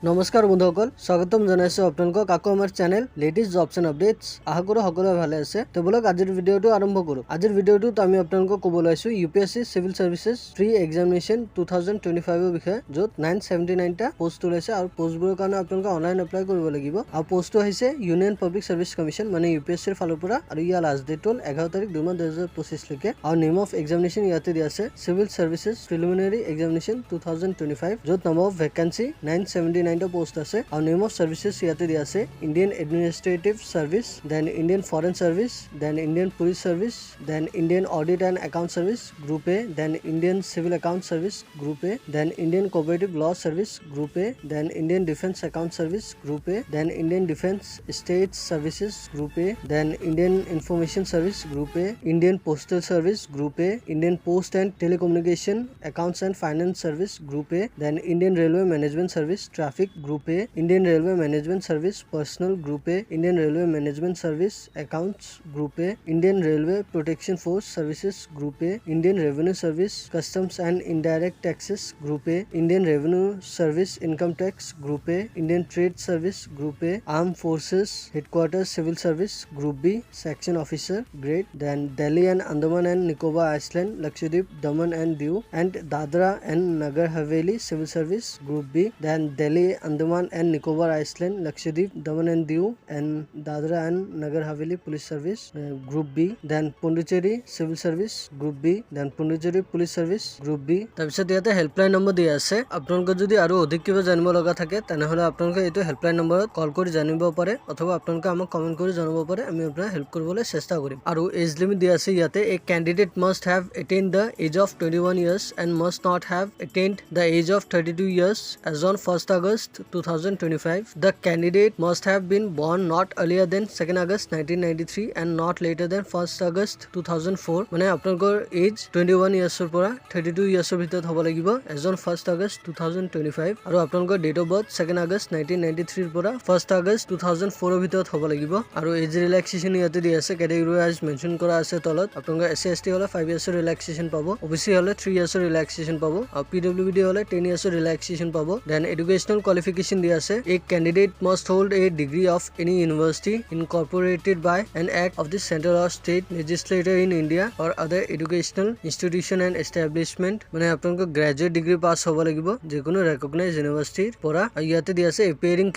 নমস্কাৰ বন্ধুসকল, স্বাগতম জনাইছো আপোনালোকক আকৌ আমাৰ channel latest jobs and updates. আশা কৰোঁ সকলোৱে ভালে আছে। তো বলক আজিৰ ভিডিঅ'টো আৰম্ভ কৰোঁ। আজিৰ ভিডিঅ'টোত আমি আপোনালোকক ক'ব লৈছোঁ UPSC civil services pre examination 2025 ৰ বিষয়ে, য'ত 979টা পোষ্ট ওলাইছে আৰু পোষ্টবোৰৰ কাৰণে আপোনালোকে অনলাইন এপ্লাই কৰিব লাগিব। আৰু পোষ্টটো আহিছে ইউনিয়ন পাব্লিক চাৰ্ভিচ কমিশ্যন মানে UPSC ৰ ফালৰ পৰা, আৰু ইয়াৰ লাষ্ট ডেট হ'ল 11 তাৰিখ 2 মাহ 2025 লৈকে। আৰু নেম অফ এক্সামিনেশ্যন ইয়াতে দিয়া আছে চিভিল চাৰ্ভিচেছ প্ৰিলিমিনাৰী এক্সামিনেশ্যন 2025, য'ত নাম্বাৰ অফ ভেকেঞ্চি 979টা পোষ্ট আছে। আৰু নেম অফ চাৰ্ভিচেছ ইয়াতে দিয়া আছে Indian administrative service, then Indian foreign service, then Indian police service, then Indian audit and account service group A, then Indian civil account service group A, then Indian cooperative law service group A, then Indian defence account service group A, then Indian defence estate services group A, then Indian information service group A, Indian postal service group A, Indian post and telecommunication accounts and finance service group A, then Indian railway management service traffic group A, Indian railway management service personnel group A, Indian railway management service accounts group A, Indian railway protection force services group A, Indian revenue service customs and indirect taxes group A, Indian revenue service income tax group A, Indian trade service group A, armed forces headquarter civil service group B section officer grade, then Delhi and Andaman and Nicobar island Lakshadweep Daman and Diu and Dadra and Nagar Haveli civil service group B, then Delhi Andaman and Nicobar Island, Lakshadweep, Daman and Diu, and Dadra and Nagar Haveli Police Service Group B, then Pondicherry Civil Service Group B, then Pondicherry Police Service Group B। তাৰপিছত ইয়াতে helpline number দিয়া আছে। আপোনালোকে যদি আৰু অধিক কিবা জানিব লগা থাকে তেনেহ'লে আপোনালোকে এইটো হেল্পলাইন নম্বৰত কল কৰি জানিব পাৰে, অথবা আপোনালোকে আমাক কমেণ্ট কৰি জনাব পাৰে, আমি আপোনাক হেল্প কৰিবলৈ চেষ্টা কৰিম। আৰু এজ লিমিট দিয়া আছে ইয়াতে, a candidate must have attained the age of 21 years and must not have attained the age of 32 years as on 1st August 2025. The candidate must have been born not earlier than 2nd August 1993 and not later than 1st August 2004. মানে আপোনালোকৰ as 21 ইয়াৰ্ছৰ পৰা 32 ইয়াৰ্ছৰ ভিতৰত হ'ব লাগিব as on 1st August 2025, আৰু আপোনালোকৰ date of birth 2nd August 1993 ৰ পৰা 1st August 2004 ৰ ভিতৰত হ'ব লাগিব। আৰু এজ ৰিলেক্সেশ্যন ইয়াতে দিয়া আছে, কেটেগৰী ৱাইজ মেনশ্যন কৰা আছে তলত। আপোনালোকৰ SC/ST হ'লে 5 ইয়াৰ্ছৰ ৰিলেক্সেশ্যন পাব, OBC হ'লে 3 ইয়াৰ্ছৰ ৰিলেক্সেশ্যন পাব, আৰু PWD হ'লে 10 ইয়াৰ্ছৰ ৰিলেক্সেশ্যন পাব। দেন এডুকেশ্যনেল কোৱালিফিকেশ্যন দিয়া আছে, a candidate must hold a degree of any university incorporated by an act of the central or state legislature in India or other educational institution and establishment। মানে আপোনালোকৰ graduate degree pass হ'ব লাগিব যিকোনো recognise ইউনিভাৰ্চিটিৰ পৰা। আৰু ইয়াতে দিয়া আছে appearing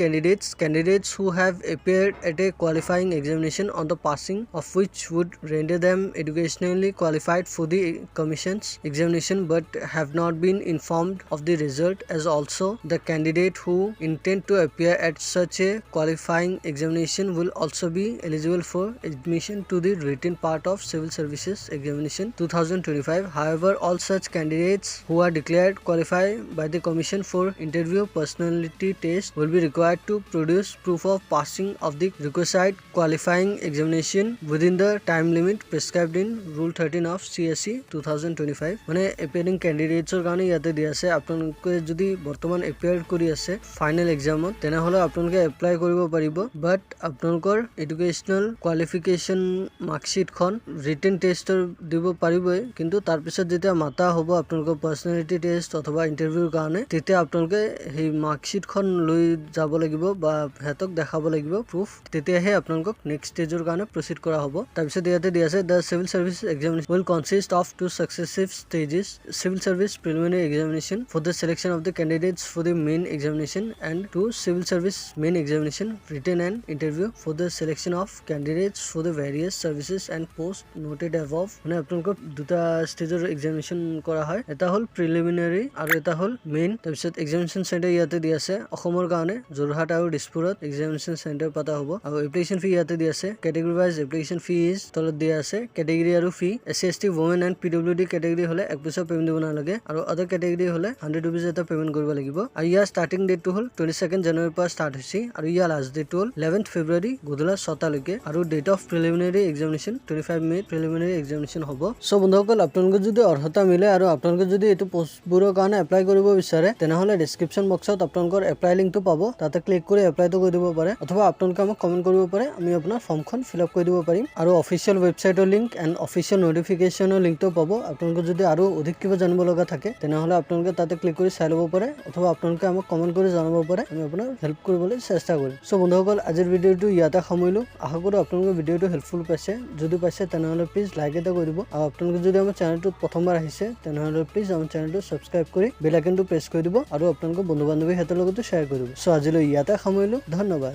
candidates who have appeared at a qualifying examination on the passing of which would render them educationally qualified for the commission's examination but have not been informed of the result, as also the candidate who intend to appear at such a qualifying examination will also be eligible for admission to the written part of Civil Services Examination 2025. However, all such candidates who are declared qualified by the Commission for interview personality test will be required to produce proof of passing of the requisite qualifying examination within the time limit prescribed in Rule 13 of CSE 2025। মানে appearing candidates ৰ কাৰণে ইয়াতে দিয়া আছে, আপোনালোকে যদি বৰ্তমান appear কৰি আছে ফাইনেল এক্সামত তেনেহ'লে আপোনালোকে এপ্লাই কৰিব পাৰিব, বাট আপোনালোকৰ এডুকেশ্যনেল কোৱালিফিকেশ্যন মাৰ্কশ্বিটখন ৰিটেন টেষ্টৰ দিব পাৰিবই, কিন্তু তাৰপিছত যেতিয়া মাতা হ'ব আপোনালোকৰ পাৰ্চনেলিটি টেষ্ট অথবা ইণ্টাৰভিউৰ কাৰণে, তেতিয়া আপোনালোকে সেই মাৰ্কশ্বিটখন লৈ যাব লাগিব বা সিহঁতক দেখাব লাগিব প্ৰুফ, তেতিয়াহে আপোনালোকক নেক্সট ষ্টেজৰ কাৰণে প্ৰচিড কৰা হ'ব। তাৰপিছত ইয়াতে দিয়া আছে, the civil service examination will consist of 2 successive stages, civil service preliminary examination for the selection of the candidates for the main examination and 2 civil service main examination written and interview for the selection of candidates for the various services and post noted above। মানে আপোনালোকক দুটা ষ্টেজৰ examination কৰা হয়, এটা হ'ল preliminary আৰু এটা হ'ল মেইন। তাৰপিছত এক্সামিনেশ্যন চেণ্টাৰ ইয়াতে দিয়া আছে অসমৰ কাৰণে যোৰহাট আৰু দিছপুৰত এক্সামিনেশ্যন চেণ্টাৰ পতা হ'ব। আৰু এপ্লিকেশ্যন ফি ইয়াতে দিয়া আছে, category wise application Phi is তলত দিয়া আছে, কেটেগৰী আৰু ফি। SC/ST women and PWD category হ'লে 1 পইচা পেমেণ্ট দিব নালাগে, আৰু আদাৰ কেটেগৰী হ'লে 100 rupees এটা পেমেণ্ট কৰিব লাগিব। আৰু ইয়াৰ ষ্টাৰ্টিং ডেটটো হ'ল 22 জানুৱাৰীৰ পৰা ষ্টাৰ্ট হৈছে, আৰু ইয়াৰ লাষ্ট ডেটটো হ'ল 11 ফেব্ৰুৱাৰী গধূলা 6টা লৈকে, আৰু date of preliminary examination 25 May preliminary examination হ'ব। চ' বন্ধুসকল, আপোনালোকে যদি অৰ্হতা মিলে আৰু আপোনালোকে যদি এইটো পোষ্টবোৰৰ কাৰণে এপ্লাই কৰিব বিচাৰে তেনেহ'লে ডেছক্ৰিপশ্যন বক্সত আপোনালোকৰ এপ্লাই লিংকটো পাব, তাতে ক্লিক কৰি এপ্লাইটো কৰি দিব পাৰে, অথবা আপোনালোকে আমাক কমেণ্ট কৰিব পাৰে, আমি আপোনাৰ ফৰ্মখন ফিল আপ কৰি দিব পাৰিম। আৰু অফিচিয়েল ৱেবছাইটৰ লিংক এণ্ড অফিচিয়েল নটিফিকেশ্যনৰ লিংকটো পাব। আপোনালোকে যদি আৰু অধিক কিবা জানিব লগা থাকে তেনেহ'লে আপোনালোকে তাতে ক্লিক কৰি চাই ল'ব পাৰে, অথবা আপোনালোকে আমাক কমেণ্ট কমেন্ট কৰি জনাব পাৰে আমি আপোনাৰ হেল্প কৰিবলৈ চেষ্টা কৰিম সো বন্ধুসকল আজিৰ ভিডিঅ'টো ইয়াতে সামৰিলো আশা কৰো আপোনালোকে ভিডিঅ'টো হেল্পফুল পাইছে যদি পাইছে তেনেহলে প্লিজ লাইক এটা কৰি দিব আৰু আপোনালোকে যদি আমাৰ চেনেলটোত প্ৰথমবাৰ আহিছে তেনেহলে প্লিজ আমাৰ চেনেলটো সাবস্ক্ৰাইব কৰি বেল আইকনটো প্ৰেছ কৰি দিব আৰু আপোনালোকৰ বন্ধু বান্ধৱীৰ হাতৰ লগতো শ্বেয়াৰ কৰিব সো আজিলৈ ইয়াতে সামৰিলো ধন্যবাদ